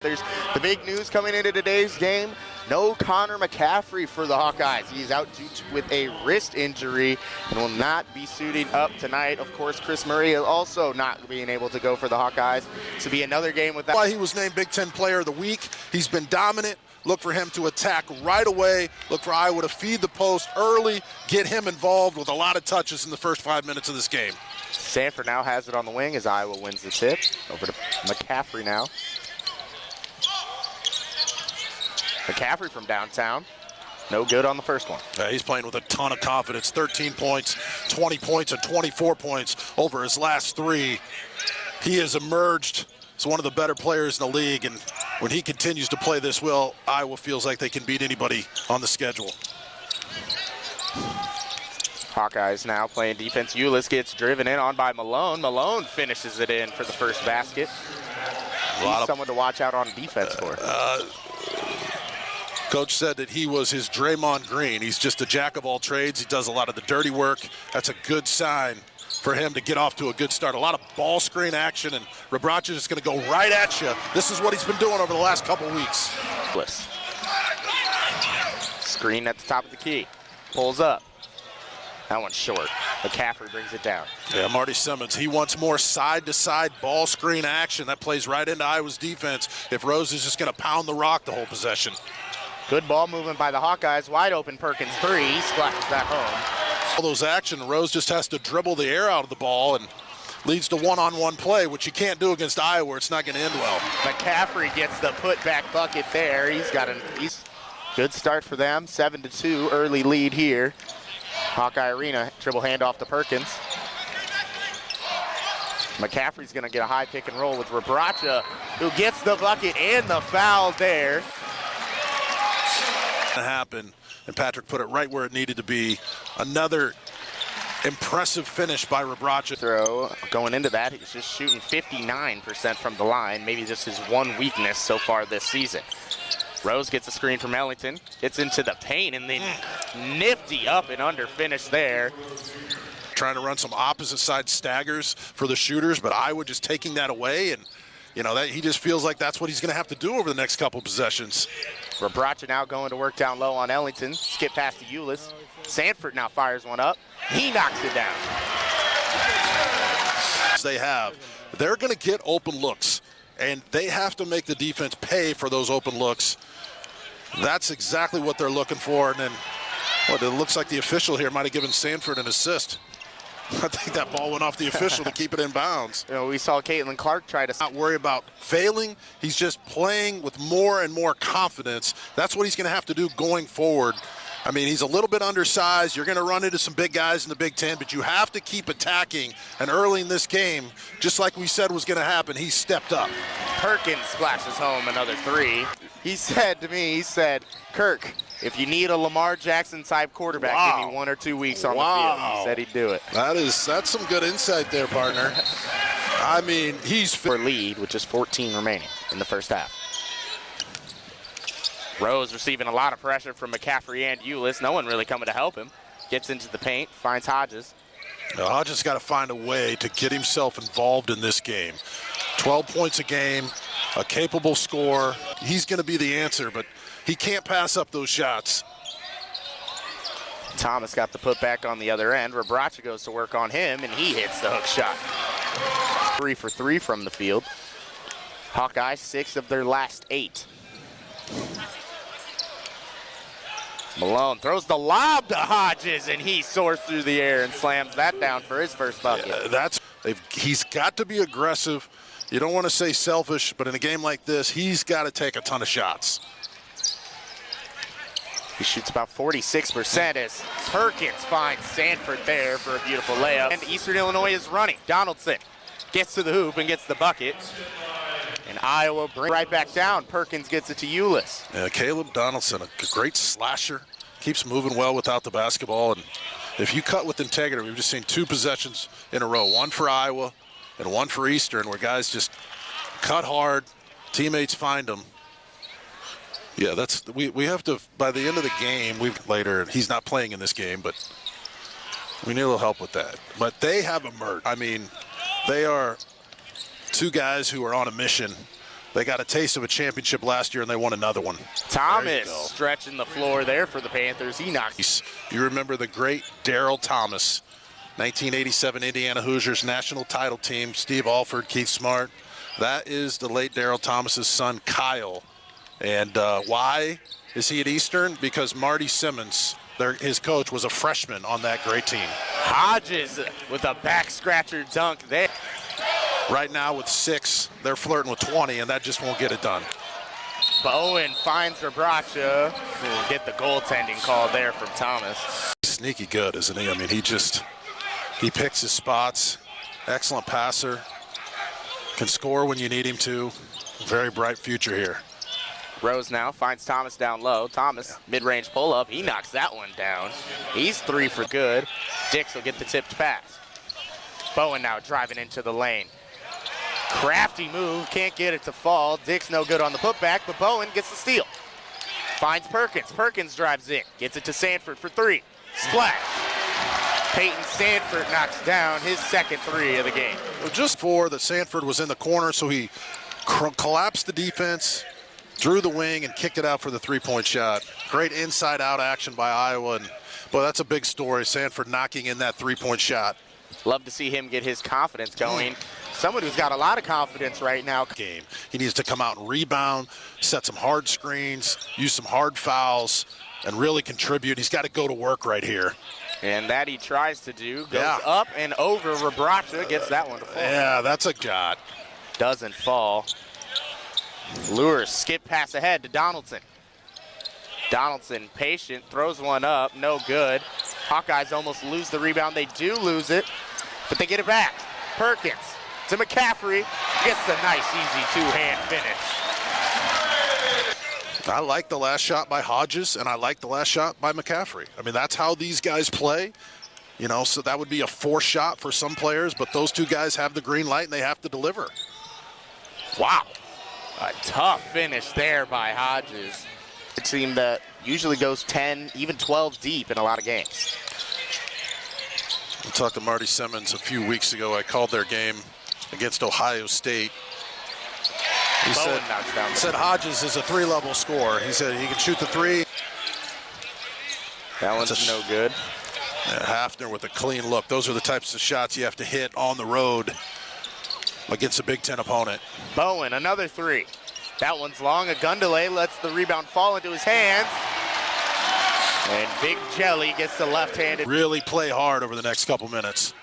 There's the big news coming into today's game. No Connor McCaffrey for the Hawkeyes. He's out with a wrist injury and will not be suiting up tonight. Of course, Chris Murray is also not being able to go for the Hawkeyes. To be another game with that. Why he was named Big Ten Player of the Week. He's been dominant. Look for him to attack right away. Look for Iowa to feed the post early, get him involved with a lot of touches in the first 5 minutes of this game. Sanford now has it on the wing as Iowa wins the tip. Over to McCaffrey now. McCaffrey from downtown. No good on the first one. Yeah, he's playing with a ton of confidence. 13 points, 20 points, and 24 points over his last three. He has emerged as one of the better players in the league, and when he continues to play this well, Iowa feels like they can beat anybody on the schedule. Hawkeyes now playing defense. Ulis gets driven in on by Malone. Malone finishes it in for the first basket. He's someone to watch out on defense for. Coach said that he was his Draymond Green. He's just a jack of all trades. He does a lot of the dirty work. That's a good sign for him to get off to a good start. A lot of ball screen action, and Rebraca is going to go right at you. This is what he's been doing over the last couple weeks. Screen at the top of the key. Pulls up. That one's short. McCaffrey brings it down. Yeah, Marty Simmons, he wants more side-to-side ball screen action. That plays right into Iowa's defense if Rose is just going to pound the rock the whole possession. Good ball movement by the Hawkeyes. Wide open Perkins three. He splashes that home. All those action, Rose just has to dribble the air out of the ball and leads to one-on-one play, which you can't do against Iowa. It's not going to end well. McCaffrey gets the putback bucket there. He's got a good start for them. 7-2 early lead here. Hawkeye Arena, dribble handoff to Perkins. McCaffrey's going to get a high pick and roll with Rebraca, who gets the bucket and the foul there. Happen, and Patrick put it right where it needed to be. Another impressive finish by Rebraca. Throw going into that, he's just shooting 59% from the line, maybe just his one weakness so far this season. Rose gets a screen from Ellington, gets into the paint, and then nifty up and under finish there. Trying to run some opposite side staggers for the shooters, but Iowa just taking that away, and you know that he just feels like that's what he's going to have to do over the next couple possessions. Rebraca now going to work down low on Ellington. Skip past to Ulis. Sanford now fires one up. He knocks it down. They're going to get open looks, and they have to make the defense pay for those open looks. That's exactly what they're looking for. And then, it looks like the official here might have given Sanford an assist. I think that ball went off the official to keep it in bounds. You know, we saw Caitlin Clark try to not worry about failing. He's just playing with more and more confidence. That's what he's going to have to do going forward. I mean, he's a little bit undersized. You're going to run into some big guys in the Big Ten, but you have to keep attacking. And early in this game, just like we said was going to happen, he stepped up. Perkins splashes home another three. He said to me, Kirk, if you need a Lamar Jackson-type quarterback, give me 1 or 2 weeks on the field. He said he'd do it. That's some good insight there, partner. I mean, he's for lead with just 14 remaining in the first half. Rose receiving a lot of pressure from McCaffrey and Ulis. No one really coming to help him. Gets into the paint, finds Hodges. Hodges got to find a way to get himself involved in this game. 12 points a game, a capable scorer. He's going to be the answer, but he can't pass up those shots. Thomas got the putback on the other end. Rebraca goes to work on him, and he hits the hook shot. 3 for 3 from the field. Hawkeyes 6 of their last 8. Malone throws the lob to Hodges, and he soars through the air and slams that down for his first bucket. Yeah, he's got to be aggressive. You don't want to say selfish, but in a game like this, he's got to take a ton of shots. He shoots about 46% as Perkins finds Sanford there for a beautiful layup. And Eastern Illinois is running. Donaldson gets to the hoop and gets the bucket. And Iowa brings right back down. Perkins gets it to Ulis. Yeah, Caleb Donaldson, a great slasher. Keeps moving well without the basketball. And if you cut with integrity, we've just seen 2 possessions in a row. One for Iowa and one for Eastern, where guys just cut hard. Teammates find them. Yeah, we have to, by the end of the game, later, he's not playing in this game, but we need a little help with that. But they have emerged. I mean, they are 2 guys who are on a mission They got a taste of a championship last year, and they won another one. Thomas stretching the floor there for the Panthers. He knocks. You remember the great Daryl Thomas, 1987 Indiana Hoosiers national title team, Steve Alford, Keith Smart. That is the late Daryl Thomas's son, Kyle. And why is he at Eastern? Because Marty Simmons, his coach, was a freshman on that great team. Hodges with a back scratcher dunk there. Right now with 6, they're flirting with 20, and that just won't get it done. Bowen finds Rebracha. We'll get the goaltending call there from Thomas. Sneaky good, isn't he? I mean, he picks his spots. Excellent passer. Can score when you need him to. Very bright future here. Rose now finds Thomas down low. Thomas, mid-range pull-up. He knocks that one down. He's 3 for good. Dix will get the tipped pass. Bowen now driving into the lane. Crafty move, can't get it to fall. Dix no good on the putback, but Bowen gets the steal. Finds Perkins. Perkins drives in. Gets it to Sanford for 3. Splash. Peyton Sanford knocks down his second 3 of the game. Well, just for that Sanford was in the corner, so he collapsed the defense, drew the wing, and kicked it out for the 3-point shot. Great inside-out action by Iowa. But that's a big story, Sanford knocking in that 3-point shot. Love to see him get his confidence going. Someone who's got a lot of confidence right now. Game. He needs to come out and rebound, set some hard screens, use some hard fouls, and really contribute. He's got to go to work right here. And that he tries to do. Goes up and over. Rebracha gets that one to fall. Yeah, that's a shot. Doesn't fall. Lures skip pass ahead to Donaldson. Donaldson patient, throws one up, no good. Hawkeyes almost lose the rebound. They do lose it, but they get it back. Perkins to McCaffrey, gets a nice, easy 2-hand finish. I like the last shot by Hodges, and I like the last shot by McCaffrey. I mean, that's how these guys play. You know, so that would be a 4 shot for some players, but those 2 guys have the green light, and they have to deliver. Wow. A tough finish there by Hodges. A team that usually goes 10, even 12 deep in a lot of games. I talked to Marty Simmons a few weeks ago. I called their game against Ohio State. He said Hodges is a 3-level scorer. He said he can shoot the 3. That one's no good. Hafner with a clean look. Those are the types of shots you have to hit on the road against a Big Ten opponent. Bowen, another 3. That one's long. A Gundele lets the rebound fall into his hands. And Big Jelly gets the left-handed. Really play hard over the next couple minutes.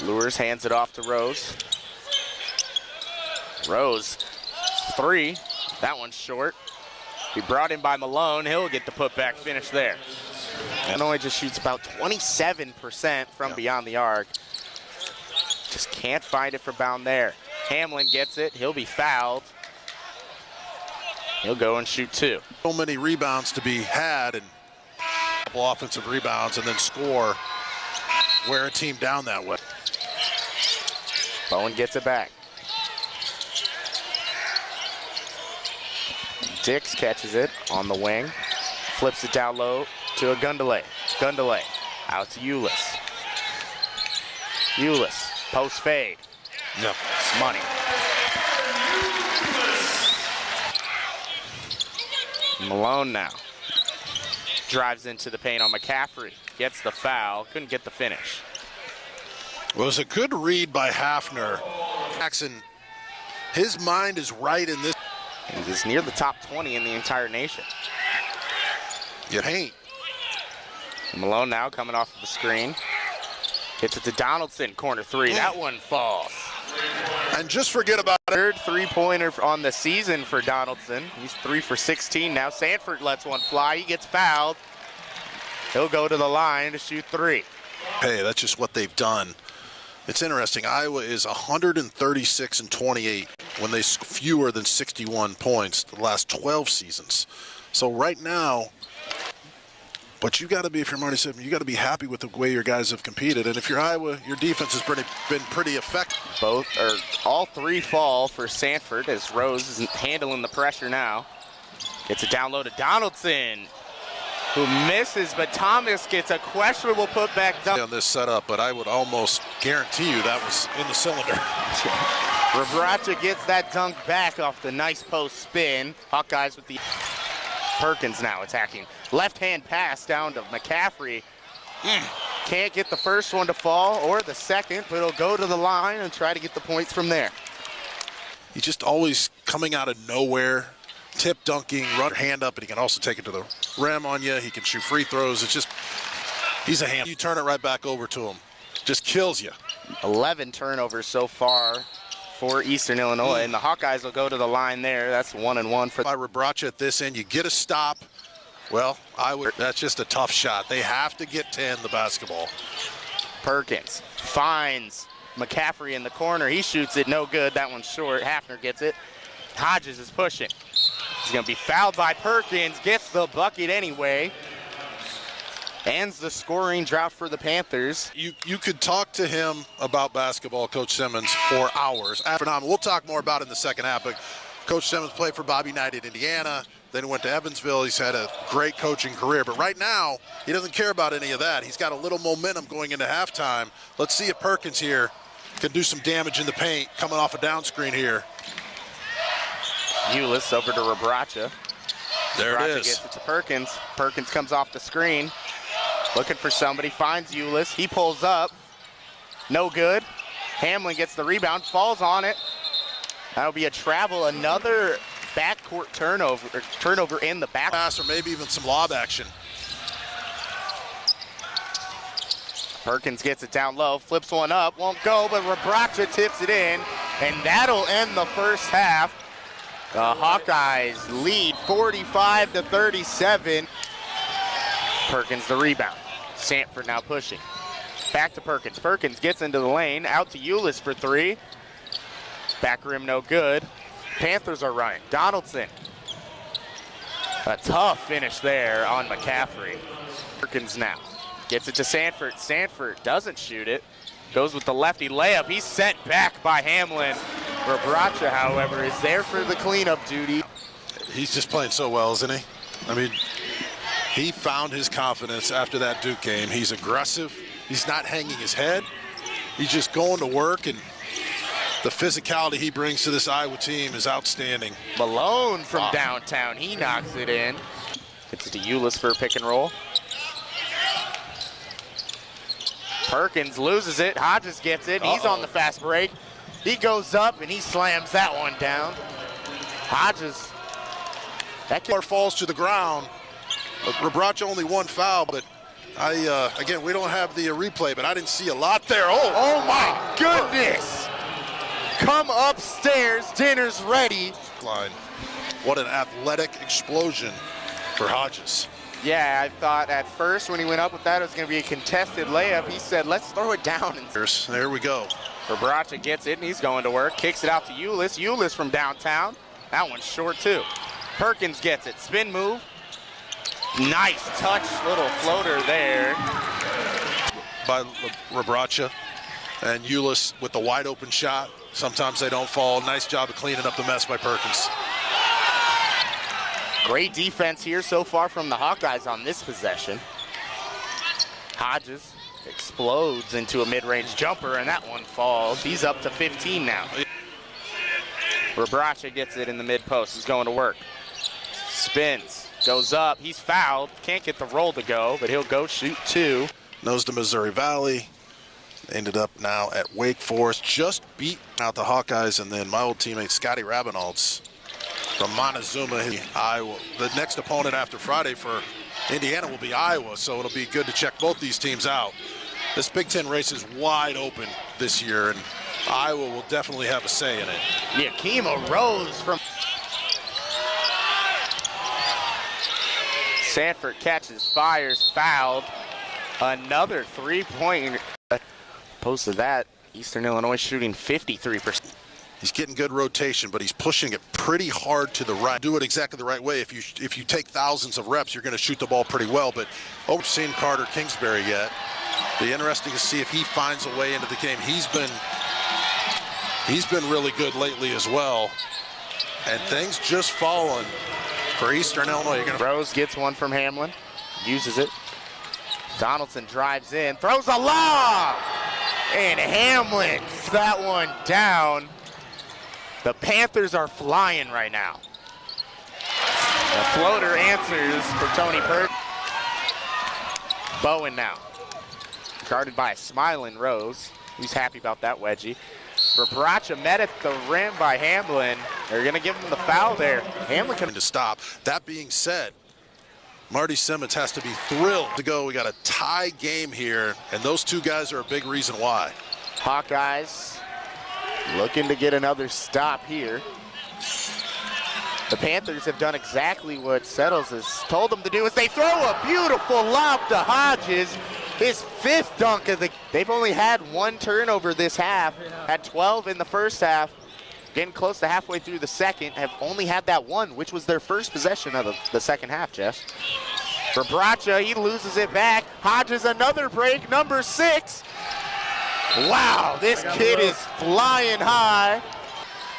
Lures hands it off to Rose. Rose, 3. That one's short. He brought in by Malone. He'll get the putback finish there. And only just shoots about 27% from beyond the arc. Just can't find it for bound there. Hamlin gets it. He'll be fouled. He'll go and shoot 2. So many rebounds to be had, and a couple offensive rebounds, and then score, wear a team down that way. Bowen gets it back. Dix catches it on the wing. Flips it down low to a Gundele. Gundele out to Ulis. Ulis, post fade. Yep. Money. Malone now. Drives into the paint on McCaffrey. Gets the foul. Couldn't get the finish. Well, it was a good read by Hafner. Jackson, his mind is right in this. And he's near the top 20 in the entire nation. It ain't. Malone now coming off of the screen. Gets it to Donaldson, corner 3. That one falls. And just forget about it. Third 3-pointer on the season for Donaldson. He's 3 for 16 now. Sanford lets one fly. He gets fouled. He'll go to the line to shoot 3. Hey, that's just what they've done. It's interesting. Iowa is 136-28 when they score fewer than 61 points the last 12 seasons. So right now, but you got to be, if you're Marty Simmons, you got to be happy with the way your guys have competed. And if you're Iowa, your defense has been pretty effective. All 3 fall for Sanford as Rose is handling the pressure now. Gets it down low to Donaldson, who misses, but Thomas gets a questionable putback dunk. On this setup, but I would almost guarantee you that was in the cylinder. Rabracha gets that dunk back off the nice post spin. Hawkeyes with the Perkins now attacking. Left-hand pass down to McCaffrey. Can't get the first one to fall or the second, but he'll go to the line and try to get the points from there. He's just always coming out of nowhere, tip dunking, run hand up, and he can also take it to the rim on you. He can shoot free throws. It's just, he's a hand. You turn it right back over to him. Just kills you. 11 turnovers so far for Eastern Illinois, and the Hawkeyes will go to the line there. That's 1-1 for by Rabracha at this end. You get a stop. Well, that's just a tough shot. They have to get 10 the basketball. Perkins finds McCaffrey in the corner. He shoots it, no good. That one's short. Hafner gets it. Hodges is pushing. He's going to be fouled by Perkins. Gets the bucket anyway. Ends the scoring drought for the Panthers. You could talk to him about basketball, Coach Simmons, for hours. Phenomenal. We'll talk more about it in the second half, but Coach Simmons played for Bobby Knight at Indiana, then went to Evansville. He's had a great coaching career, but right now he doesn't care about any of that. He's got a little momentum going into halftime. Let's see if Perkins here can do some damage in the paint coming off a down screen here. Ulis over to Rabracha. There Rabracha it is. Gets it to Perkins. Perkins comes off the screen. Looking for somebody, finds Ulis. He pulls up. No good. Hamlin gets the rebound, falls on it. That'll be a travel. Another backcourt turnover in the back. Pass or maybe even some lob action. Perkins gets it down low, flips one up, won't go, but Rabracha tips it in, and that'll end the first half. The Hawkeyes lead 45-37. Perkins the rebound. Sanford now pushing. Back to Perkins. Perkins gets into the lane, out to Ulis for three. Back rim no good. Panthers are running. Donaldson. A tough finish there on McCaffrey. Perkins now. Gets it to Sanford. Sanford doesn't shoot it. Goes with the lefty layup. He's sent back by Hamlin. Rabracha, however, is there for the cleanup duty. He's just playing so well, isn't he? I mean, he found his confidence after that Duke game. He's aggressive. He's not hanging his head. He's just going to work, and the physicality he brings to this Iowa team is outstanding. Malone from downtown. He knocks it in. Gets it to Ulis for a pick and roll. Perkins loses it. Hodges gets it. He's on the fast break. He goes up and he slams that one down. Hodges. That falls to the ground. Rabracha only one foul, but again, we don't have the replay, but I didn't see a lot there. Oh my goodness. Come upstairs. Dinner's ready. Line. What an athletic explosion for Hodges. Yeah, I thought at first when he went up with that it was going to be a contested layup. He said, let's throw it down. There we go. Rabracha gets it, and he's going to work. Kicks it out to Ulis. Ulis from downtown. That one's short, too. Perkins gets it. Spin move. Nice touch, little floater there. By Rabracha. And Ulis with the wide open shot. Sometimes they don't fall. Nice job of cleaning up the mess by Perkins. Great defense here so far from the Hawkeyes on this possession. Hodges explodes into a mid-range jumper, and that one falls. He's up to 15 now. Rabracha gets it in the mid-post. He's going to work. Spins, goes up. He's fouled. Can't get the roll to go, but he'll go shoot two. Knows to Missouri Valley. Ended up now at Wake Forest. Just beat out the Hawkeyes, and then my old teammate Scotty Rabinalds from Montezuma, Iowa. The next opponent after Friday for Indiana will be Iowa, so it'll be good to check both these teams out. This Big Ten race is wide open this year, and Iowa will definitely have a say in it. Yakima Rose from Sanford catches, fires, fouled. Another three-point. Opposed to that, Eastern Illinois shooting 53%. He's getting good rotation, but he's pushing it pretty hard to the right. Do it exactly the right way. If you take thousands of reps, you're going to shoot the ball pretty well. But we've seen Carter Kingsbury yet. Be interesting to see if he finds a way into the game. He's been really good lately as well. And things just falling for Eastern Illinois. Rose gets one from Hamlin, uses it. Donaldson drives in, throws a lob, and Hamlin that one down. The Panthers are flying right now. The floater answers for Tony Pert. Bowen now. Guarded by a smiling Rose. He's happy about that wedgie. Rebraca met at the rim by Hamlin. They're going to give him the foul there. Hamlin can to stop. That being said, Marty Simmons has to be thrilled to go. We got a tie game here, and those two guys are a big reason why. Hawkeyes looking to get another stop here. The Panthers have done exactly what Settles has told them to do as they throw a beautiful lob to Hodges. His 5th dunk of the. They've only had 1 turnover this half, had 12 in the first half. Getting close to halfway through the second, have only had that 1, which was their first possession of the second half, Jeff. Rebraca, he loses it back. Hodges another break, number 6. Wow, this kid is flying high.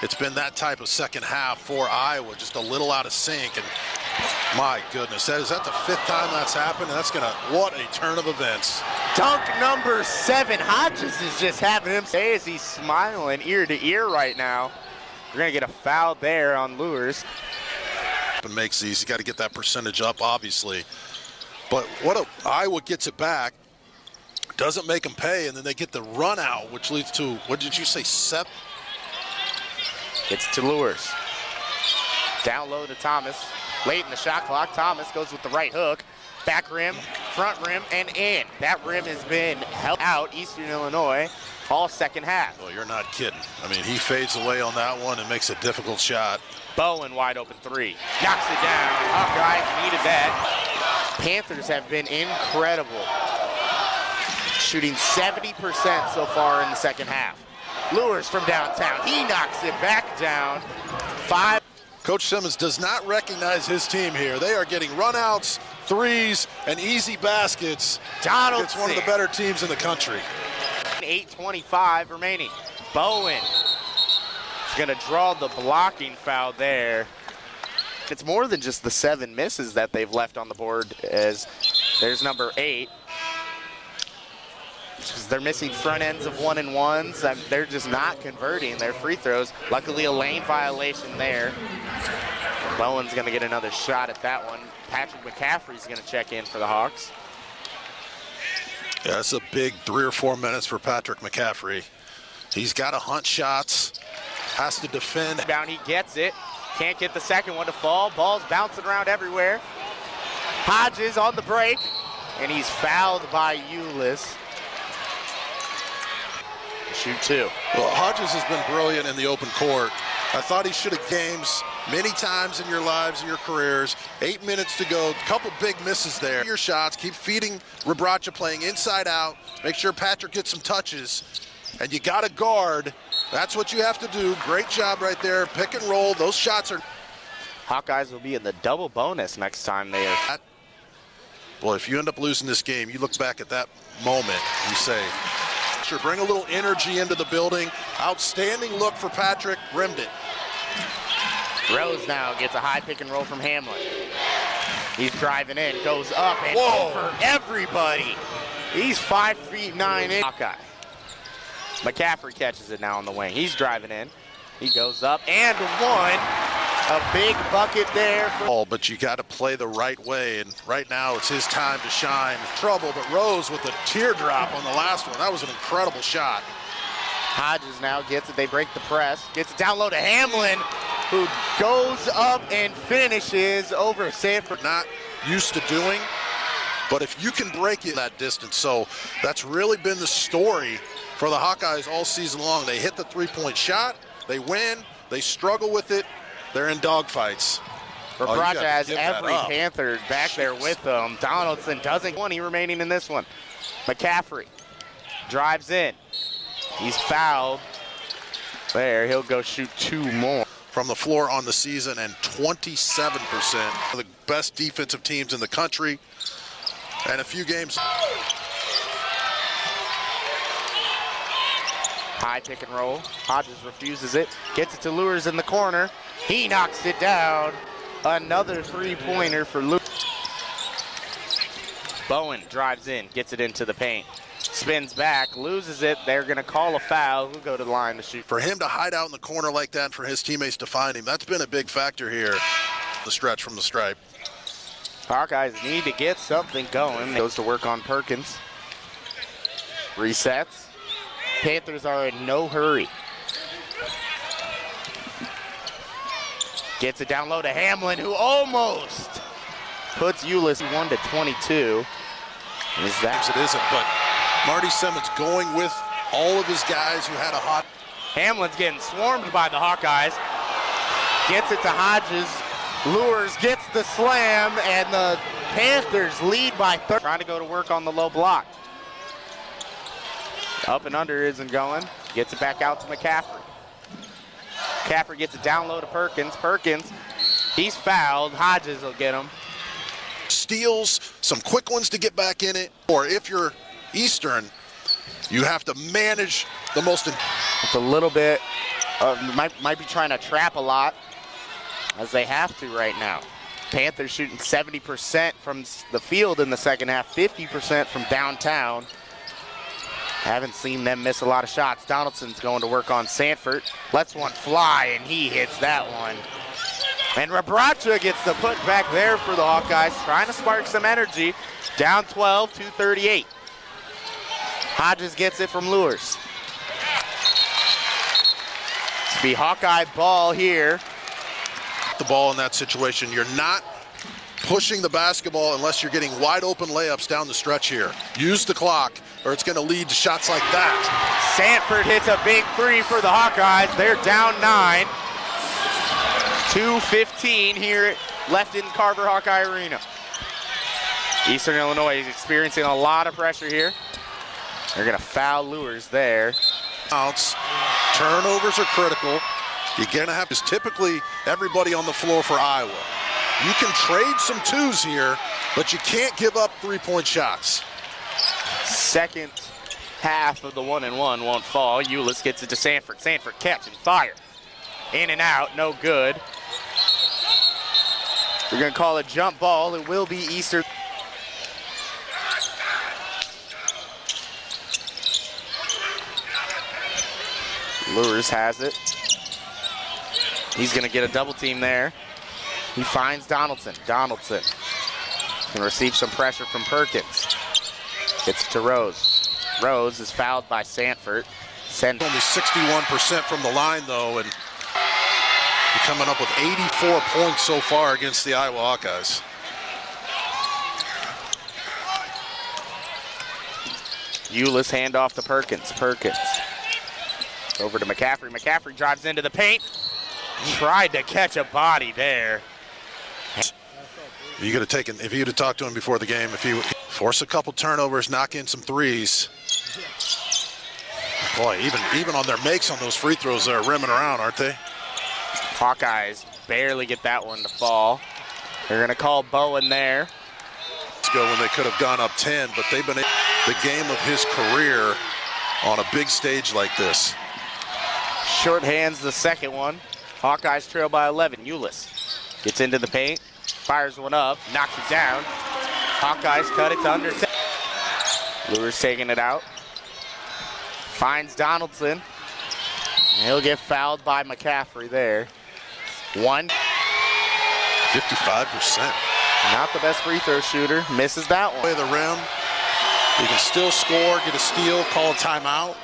It's been that type of second half for Iowa, just a little out of sync. And my goodness, is that the 5th time that's happened? That's what a turn of events. Dunk number 7. Hodges is just having him say as he's smiling ear to ear right now. We're going to get a foul there on Lures. And makes these, you got to get that percentage up, obviously. But Iowa gets it back, doesn't make them pay, and then they get the run out, which leads to, what did you say, 7? It's to Lures. Down low to Thomas. Late in the shot clock, Thomas goes with the right hook. Back rim, front rim, and in. That rim has been held out, Eastern Illinois, all second half. Well, you're not kidding. I mean, he fades away on that one and makes a difficult shot. Bowen wide open 3. Knocks it down. Hawkeyes needed that. Panthers have been incredible. Shooting 70% so far in the second half. Lures from downtown. He knocks it back down. 5. Coach Simmons does not recognize his team here. They are getting runouts, threes, and easy baskets. Donaldson. It's one of the better teams in the country. 8:25 remaining. Bowen is going to draw the blocking foul there. It's more than just the 7 misses that they've left on the board, as there's number 8. They're missing front ends of 1-and-1s. They're just not converting their free throws. Luckily, a lane violation there. Bowen's going to get another shot at that one. Patrick McCaffrey's going to check in for the Hawks. Yeah, that's a big 3 or 4 minutes for Patrick McCaffrey. He's got to hunt shots, has to defend. He gets it. Can't get the second one to fall. Ball's bouncing around everywhere. Hodges on the break, and he's fouled by Ulis. Shoot 2. Well, Hodges has been brilliant in the open court. I thought he should have games many times in your lives, in your careers. 8 minutes to go, a couple big misses there. Your shots, keep feeding Rebraca playing inside out. Make sure Patrick gets some touches. And you got to guard. That's what you have to do. Great job right there. Pick and roll. Those shots are. Hawkeyes will be in the double bonus next time they are. Boy, if you end up losing this game, you look back at that moment, you say, bring a little energy into the building. Outstanding look for Patrick. Rimmed it. Rose now gets a high pick and roll from Hamlin. He's driving in, goes up and over everybody. He's 5'9" Hawkeye. McCaffrey catches it now on the wing. He's driving in. He goes up and 1. A big bucket there. But you got to play the right way, and right now it's his time to shine. Trouble, but Rose with a teardrop on the last one. That was an incredible shot. Hodges now gets it. They break the press. Gets it down low to Hamlin, who goes up and finishes over Sanford. Not used to doing, but if you can break it that distance. So that's really been the story for the Hawkeyes all season long. They hit the three-point shot. They win. They struggle with it. They're in dogfights. Rebraca has every Panther back there with them. Donaldson doesn't. 20 remaining in this one. McCaffrey drives in. He's fouled. There, he'll go shoot 2 more. From the floor on the season, and 27%. The best defensive teams in the country. And a few games. High pick and roll. Hodges refuses it. Gets it to Lures in the corner. He knocks it down. Another 3-pointer for Lures. Bowen drives in, gets it into the paint. Spins back, loses it. They're going to call a foul. We'll go to the line to shoot. For him to hide out in the corner like that, for his teammates to find him, that's been a big factor here. The stretch from the stripe. Hawkeyes need to get something going. Goes to work on Perkins. Resets. Panthers are in no hurry. Gets it down low to Hamlin, who almost puts Euless 1-22. Is that? It isn't, but Marty Simmons going with all of his guys who had a hot. Hamlin's getting swarmed by the Hawkeyes. Gets it to Hodges. Lures, gets the slam, and the Panthers lead by 30. Trying to go to work on the low block. Up and under isn't going. Gets it back out to McCaffrey. McCaffrey gets it down low to Perkins. Perkins, he's fouled. Hodges will get him. Steals, some quick ones to get back in it. Or if you're Eastern, you have to manage the most. It's a little bit, might be trying to trap a lot, as they have to right now. Panthers shooting 70% from the field in the second half, 50% from downtown. Haven't seen them miss a lot of shots. Donaldson's going to work on Sanford. Lets one fly, and he hits that one. And Rabracha gets the put back there for the Hawkeyes, trying to spark some energy. Down 12, 2:38. Hodges gets it from Lures. It's be Hawkeye ball here. The ball in that situation, you're not pushing the basketball unless you're getting wide open layups down the stretch here. Use the clock, or it's going to lead to shots like that. Sanford hits a big three for the Hawkeyes. They're down 9. 2:15 here left in Carver Hawkeye Arena. Eastern Illinois is experiencing a lot of pressure here. They're going to foul Lures there. Turnovers are critical. You're going to have to, typically everybody on the floor for Iowa. You can trade some twos here, but you can't give up three-point shots. Second half of the 1-and-1 won't fall. Euless gets it to Sanford. Sanford catch and fire. In and out, no good. We're going to call it jump ball. It will be Eastern. Lures has it. He's going to get a double team there. He finds Donaldson. Donaldson can receive some pressure from Perkins. Gets to Rose. Rose is fouled by Sanford. Only 61% from the line, though, and you're coming up with 84 points so far against the Iowa Hawkeyes. Euless handoff to Perkins. Perkins over to McCaffrey. McCaffrey drives into the paint. Tried to catch a body there. You could have taken, if you'd have talked to him before the game, if he would force a couple turnovers, knock in some threes. Boy, even on their makes on those free throws, they're rimming around, aren't they? Hawkeyes barely get that one to fall. They're going to call Bowen there. Let's go when they could have gone up 10, but they've been the game of his career on a big stage like this. Short hands the second one. Hawkeyes trail by 11. Euless gets into the paint, fires one up, knocks it down. Hawkeyes cut it to under 10. Lures taking it out. Finds Donaldson. He'll get fouled by McCaffrey there. 55%. Not the best free throw shooter. Misses that one. Play the rim. You can still score, get a steal, call a timeout.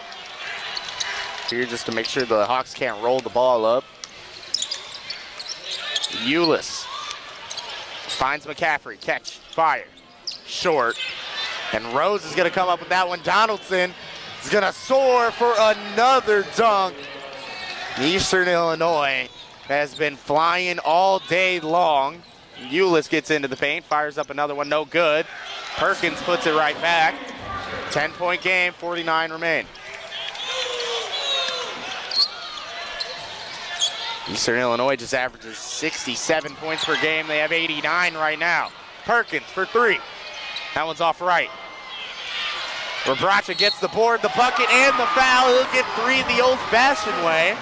Here just to make sure the Hawks can't roll the ball up. Euless finds McCaffrey. Catch, fire, short. And Rose is going to come up with that one. Donaldson is going to soar for another dunk. Eastern Illinois has been flying all day long. Euless gets into the paint, fires up another one, no good. Perkins puts it right back. 10-point game, 49 remain. Eastern Illinois just averages 67 points per game. They have 89 right now. Perkins for three. That one's off right. Rabracha gets the board, the bucket, and the foul. He'll get three the old-fashioned way.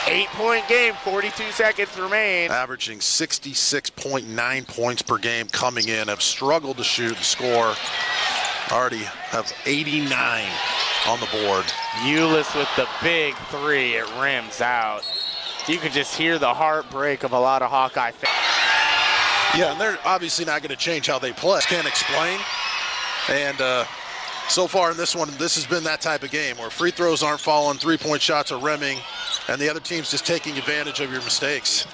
8-point game, 42 seconds remain. Averaging 66.9 points per game coming in. Have struggled to shoot and score. already have 89 on the board. Eulis with the big three. It rims out. You can just hear the heartbreak of a lot of Hawkeye fans. Yeah, and they're obviously not going to change how they play. Can't explain. And so far in this one, this has been that type of game where free throws aren't falling, three-point shots are rimming, and the other team's just taking advantage of your mistakes.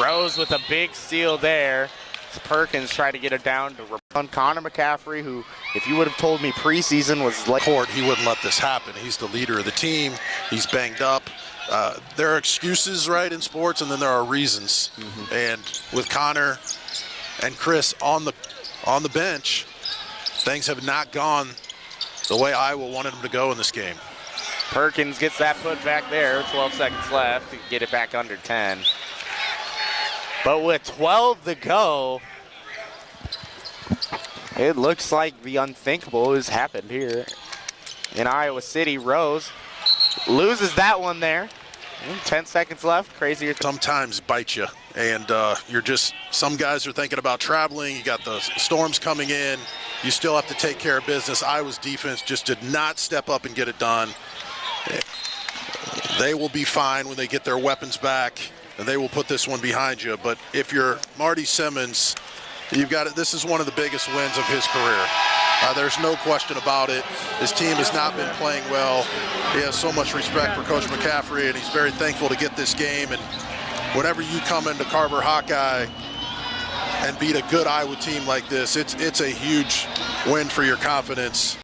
Rose with a big steal there. Perkins tried to get it down to Connor McCaffrey, who, if you would have told me preseason was like court, he wouldn't let this happen. He's the leader of the team. He's banged up. There are excuses, right, in sports, and then there are reasons. And with Connor and Chris on the bench, things have not gone the way Iowa wanted them to go in this game. Perkins gets that put back there. 12 seconds left to get it back under 10. But with 12 to go, it looks like the unthinkable has happened here in Iowa City. Rose loses that one there. 10 seconds left. Crazier. Sometimes bite you, and you're just, some guys are thinking about traveling. You got the storms coming in. You still have to take care of business. Iowa's defense just did not step up and get it done. They will be fine when they get their weapons back, and they will put this one behind you. But if you're Marty Simmons, you've got it. This is one of the biggest wins of his career. There's no question about it. His team has not been playing well. He has so much respect for Coach McCaffrey, and he's very thankful to get this game. And whenever you come into Carver Hawkeye and beat a good Iowa team like this, it's a huge win for your confidence.